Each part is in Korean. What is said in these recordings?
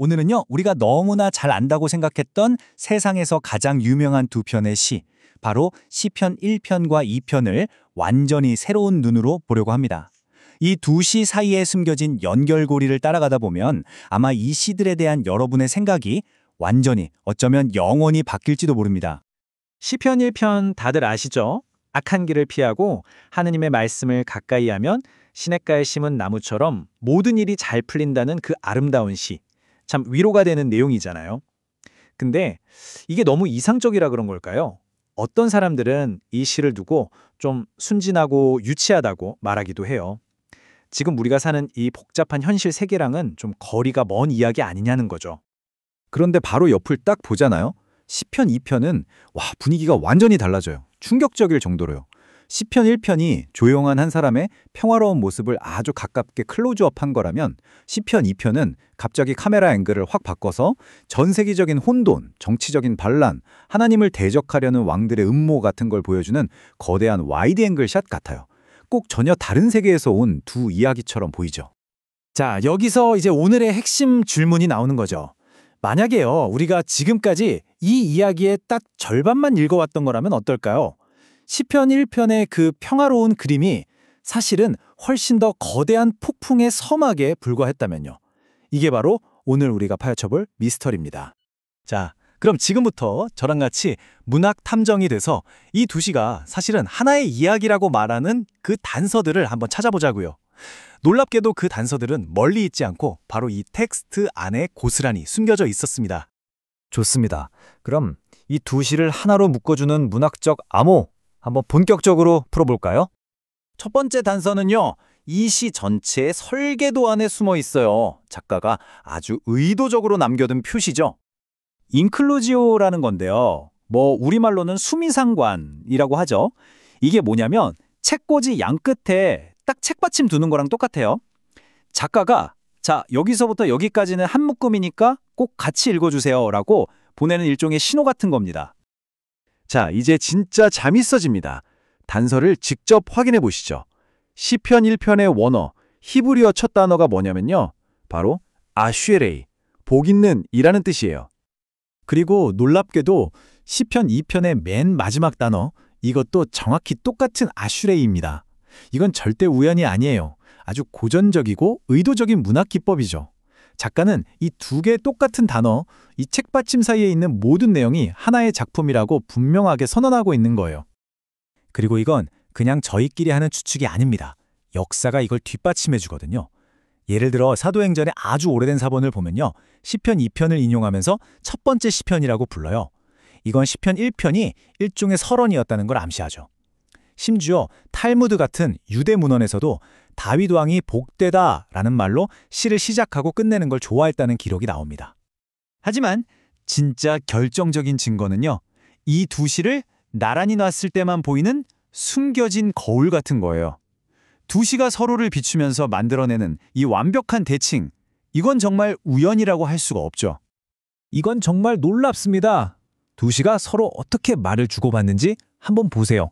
오늘은요, 우리가 너무나 잘 안다고 생각했던 세상에서 가장 유명한 두 편의 시, 바로 시편 1편과 2편을 완전히 새로운 눈으로 보려고 합니다. 이 두 시 사이에 숨겨진 연결고리를 따라가다 보면 아마 이 시들에 대한 여러분의 생각이 완전히 어쩌면 영원히 바뀔지도 모릅니다. 시편 1편 다들 아시죠? 악한 길을 피하고 하느님의 말씀을 가까이 하면 시냇가에 심은 나무처럼 모든 일이 잘 풀린다는 그 아름다운 시. 참 위로가 되는 내용이잖아요. 근데 이게 너무 이상적이라 그런 걸까요? 어떤 사람들은 이 시를 두고 좀 순진하고 유치하다고 말하기도 해요. 지금 우리가 사는 이 복잡한 현실 세계랑은 좀 거리가 먼 이야기 아니냐는 거죠. 그런데 바로 옆을 딱 보잖아요. 시편 2편은 분위기가 완전히 달라져요. 충격적일 정도로요. 시편 1편이 조용한 한 사람의 평화로운 모습을 아주 가깝게 클로즈업한 거라면 시편 2편은 갑자기 카메라 앵글을 확 바꿔서 전 세계적인 혼돈, 정치적인 반란, 하나님을 대적하려는 왕들의 음모 같은 걸 보여주는 거대한 와이드 앵글 샷 같아요. 꼭 전혀 다른 세계에서 온 두 이야기처럼 보이죠. 자, 여기서 이제 오늘의 핵심 질문이 나오는 거죠. 만약에요, 우리가 지금까지 이 이야기의 딱 절반만 읽어왔던 거라면 어떨까요? 시편 1편의 그 평화로운 그림이 사실은 훨씬 더 거대한 폭풍의 서막에 불과했다면요. 이게 바로 오늘 우리가 파헤쳐볼 미스터리입니다. 자, 그럼 지금부터 저랑 같이 문학 탐정이 돼서 이 두 시가 사실은 하나의 이야기라고 말하는 그 단서들을 한번 찾아보자고요. 놀랍게도 그 단서들은 멀리 있지 않고 바로 이 텍스트 안에 고스란히 숨겨져 있었습니다. 좋습니다. 그럼 이 두 시를 하나로 묶어주는 문학적 암호 한번 본격적으로 풀어볼까요? 첫 번째 단서는요, 이 시 전체의 설계도 안에 숨어 있어요. 작가가 아주 의도적으로 남겨둔 표시죠. 인클루지오라는 건데요. 우리말로는 수미상관이라고 하죠. 이게 뭐냐면 책꽂이 양 끝에 딱 책받침 두는 거랑 똑같아요. 작가가 자, 여기서부터 여기까지는 한 묶음이니까 꼭 같이 읽어주세요 라고 보내는 일종의 신호 같은 겁니다. 자, 이제 진짜 재밌어집니다. 단서를 직접 확인해 보시죠. 시편 1편의 원어, 히브리어 첫 단어가 뭐냐면요. 바로 아슈에레이, 복 있는 이라는 뜻이에요. 그리고 놀랍게도 시편 2편의 맨 마지막 단어, 이것도 정확히 똑같은 아슈레이입니다. 이건 절대 우연이 아니에요. 아주 고전적이고 의도적인 문학 기법이죠. 작가는 이 두 개의 똑같은 단어, 이 책받침 사이에 있는 모든 내용이 하나의 작품이라고 분명하게 선언하고 있는 거예요. 그리고 이건 그냥 저희끼리 하는 추측이 아닙니다. 역사가 이걸 뒷받침해 주거든요. 예를 들어 사도행전의 아주 오래된 사본을 보면요. 시편 2편을 인용하면서 첫 번째 시편이라고 불러요. 이건 시편 1편이 일종의 서론이었다는 걸 암시하죠. 심지어 탈무드 같은 유대 문헌에서도 다윗 왕이 복되다라는 말로 시를 시작하고 끝내는 걸 좋아했다는 기록이 나옵니다. 하지만 진짜 결정적인 증거는요. 이 두 시를 나란히 놨을 때만 보이는 숨겨진 거울 같은 거예요. 두 시가 서로를 비추면서 만들어내는 이 완벽한 대칭, 이건 정말 우연이라고 할 수가 없죠. 이건 정말 놀랍습니다. 두 시가 서로 어떻게 말을 주고받는지 한번 보세요.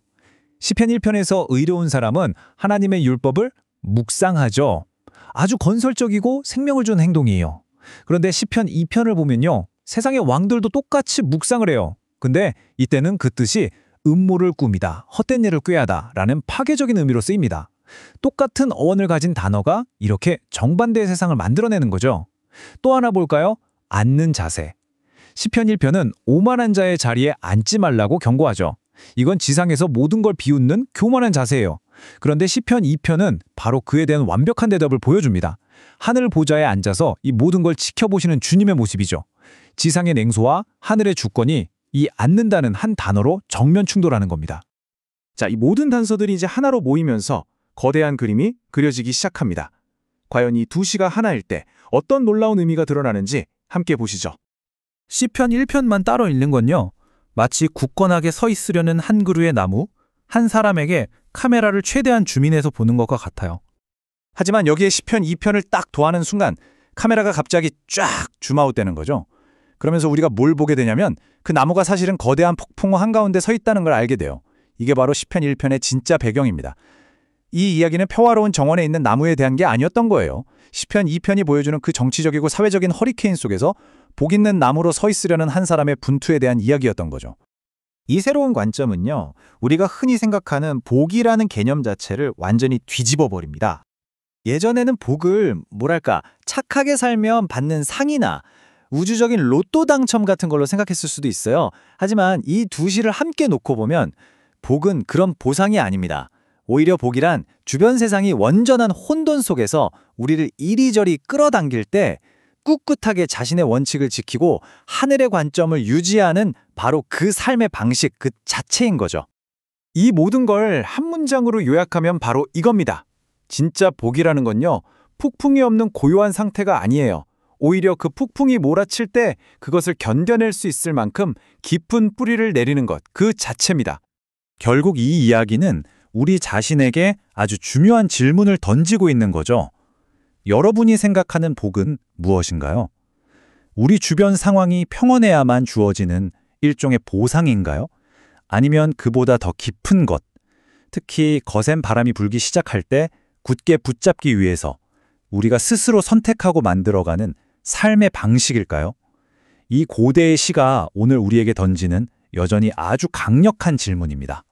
시편 1편에서 의로운 사람은 하나님의 율법을 묵상하죠. 아주 건설적이고 생명을 준 행동이에요. 그런데 시편 2편을 보면요. 세상의 왕들도 똑같이 묵상을 해요. 근데 이때는 그 뜻이 음모를 꾸미다, 헛된 일을 꾀하다 라는 파괴적인 의미로 쓰입니다. 똑같은 어원을 가진 단어가 이렇게 정반대의 세상을 만들어내는 거죠. 또 하나 볼까요? 앉는 자세. 시편 1편은 오만한 자의 자리에 앉지 말라고 경고하죠. 이건 지상에서 모든 걸 비웃는 교만한 자세예요. 그런데 시편 2편은 바로 그에 대한 완벽한 대답을 보여줍니다. 하늘 보좌에 앉아서 이 모든 걸 지켜보시는 주님의 모습이죠. 지상의 냉소와 하늘의 주권이 이 앉는다는 한 단어로 정면 충돌하는 겁니다. 자, 이 모든 단서들이 이제 하나로 모이면서 거대한 그림이 그려지기 시작합니다. 과연 이 두 시가 하나일 때 어떤 놀라운 의미가 드러나는지 함께 보시죠. 시편 1편만 따로 읽는 건요. 마치 굳건하게 서 있으려는 한 그루의 나무, 한 사람에게 카메라를 최대한 줌인해서 보는 것과 같아요. 하지만 여기에 시편 2편을 딱 도하는 순간 카메라가 갑자기 쫙 줌아웃되는 거죠. 그러면서 우리가 뭘 보게 되냐면 그 나무가 사실은 거대한 폭풍우 한가운데 서 있다는 걸 알게 돼요. 이게 바로 시편 1편의 진짜 배경입니다. 이 이야기는 평화로운 정원에 있는 나무에 대한 게 아니었던 거예요. 시편 2편이 보여주는 그 정치적이고 사회적인 허리케인 속에서 복 있는 나무로 서 있으려는 한 사람의 분투에 대한 이야기였던 거죠. 이 새로운 관점은요, 우리가 흔히 생각하는 복이라는 개념 자체를 완전히 뒤집어 버립니다. 예전에는 복을 뭐랄까 착하게 살면 받는 상이나 우주적인 로또 당첨 같은 걸로 생각했을 수도 있어요. 하지만 이 두 시를 함께 놓고 보면 복은 그런 보상이 아닙니다. 오히려 복이란 주변 세상이 원전한 혼돈 속에서 우리를 이리저리 끌어당길 때 꿋꿋하게 자신의 원칙을 지키고 하늘의 관점을 유지하는 바로 그 삶의 방식 그 자체인 거죠. 이 모든 걸 한 문장으로 요약하면 바로 이겁니다. 진짜 복이라는 건요, 폭풍이 없는 고요한 상태가 아니에요. 오히려 그 폭풍이 몰아칠 때 그것을 견뎌낼 수 있을 만큼 깊은 뿌리를 내리는 것, 그 자체입니다. 결국 이 이야기는 우리 자신에게 아주 중요한 질문을 던지고 있는 거죠. 여러분이 생각하는 복은 무엇인가요? 우리 주변 상황이 평온해야만 주어지는 일종의 보상인가요? 아니면 그보다 더 깊은 것, 특히 거센 바람이 불기 시작할 때 굳게 붙잡기 위해서 우리가 스스로 선택하고 만들어가는 삶의 방식일까요? 이 고대의 시가 오늘 우리에게 던지는 여전히 아주 강력한 질문입니다.